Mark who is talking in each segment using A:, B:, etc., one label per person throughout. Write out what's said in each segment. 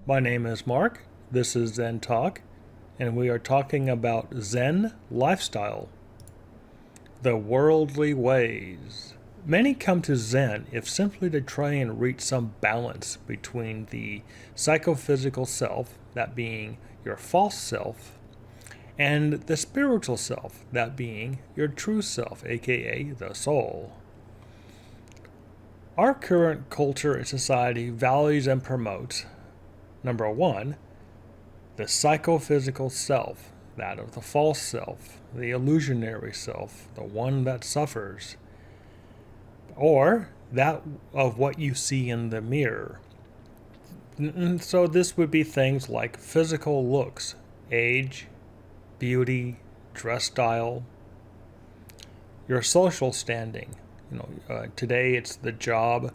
A: My name is Mark. This is Zen Talk, and we are talking about Zen Lifestyle, the worldly ways. Many come to Zen if simply to try and reach some balance between the psychophysical self, that being your false self, and the spiritual self, that being your true self, aka the soul. Our current culture and society values and promotes, number one, the psychophysical self, that of the false self, the illusionary self, the one that suffers, or that of what you see in the mirror. So this would be things like physical looks, age, beauty, dress style, your social standing. Today it's the job,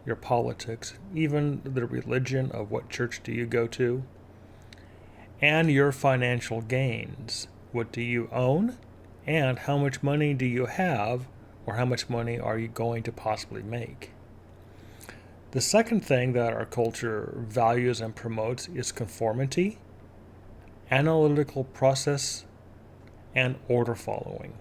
A: your politics, even the religion of what church do you go to, and your financial gains. What do you own, and how much money do you have, or how much money are you going to possibly make? The second thing that our culture values and promotes is conformity, analytical process, and order following.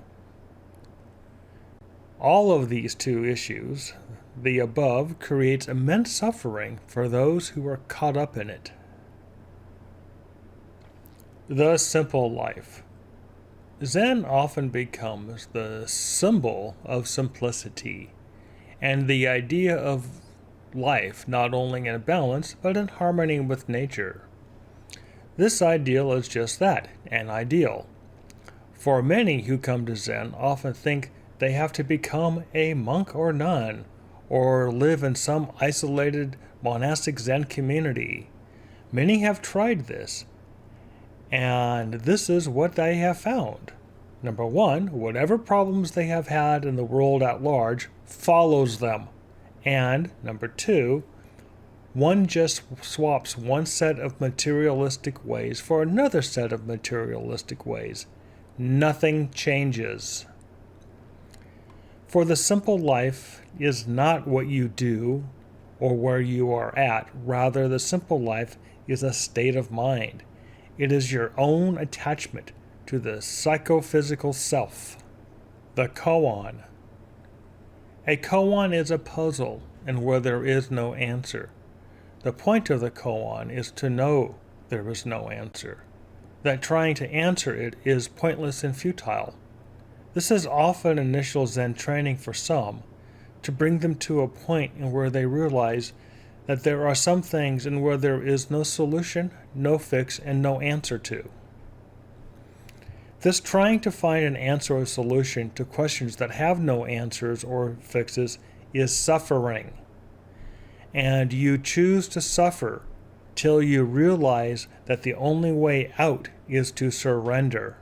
A: All of these two issues, the above, creates immense suffering for those who are caught up in it. The simple life. Zen often becomes the symbol of simplicity and the idea of life not only in balance but in harmony with nature. This ideal is just that, an ideal. For many who come to Zen often think they have to become a monk or nun, or live in some isolated monastic Zen community. Many have tried this, and this is what they have found. Number one, whatever problems they have had in the world at large follows them. And number two, one just swaps one set of materialistic ways for another set of materialistic ways. Nothing changes. For the simple life is not what you do or where you are at. Rather, the simple life is a state of mind. It is your own attachment to the psychophysical self. The Koan. A koan is a puzzle and where there is no answer. The point of the koan is to know there is no answer, that trying to answer it is pointless and futile. This is often initial Zen training for some, to bring them to a point in where they realize that there are some things in where there is no solution, no fix, and no answer to. This trying to find an answer or solution to questions that have no answers or fixes is suffering. And you choose to suffer till you realize that the only way out is to surrender.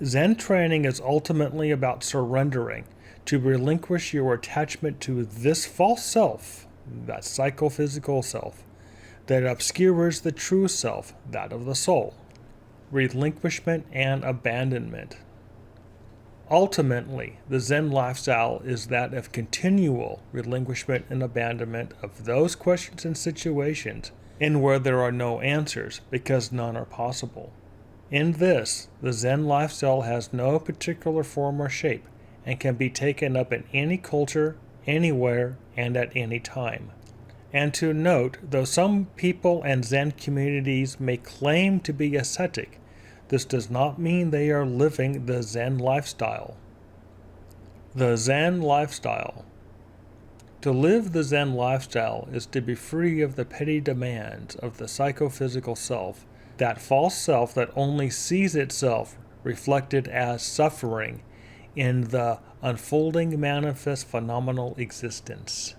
A: Zen training is ultimately about surrendering, to relinquish your attachment to this false self, that psychophysical self, that obscures the true self, that of the soul. Relinquishment and abandonment. Ultimately, the Zen lifestyle is that of continual relinquishment and abandonment of those questions and situations in where there are no answers, because none are possible. In this, the Zen lifestyle has no particular form or shape and can be taken up in any culture, anywhere, and at any time. And to note, though some people and Zen communities may claim to be ascetic, this does not mean they are living the Zen lifestyle. The Zen lifestyle. To live the Zen lifestyle is to be free of the petty demands of the psychophysical self, that false self that only sees itself reflected as suffering in the unfolding manifest phenomenal existence.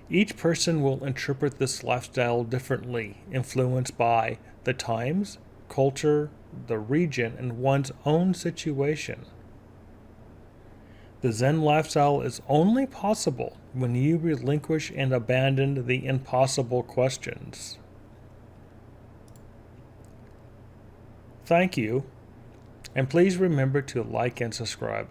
A: Each person will interpret this lifestyle differently, influenced by the times, culture, the region, and one's own situation. The Zen lifestyle is only possible when you relinquish and abandon the impossible questions. Thank you, and please remember to like and subscribe.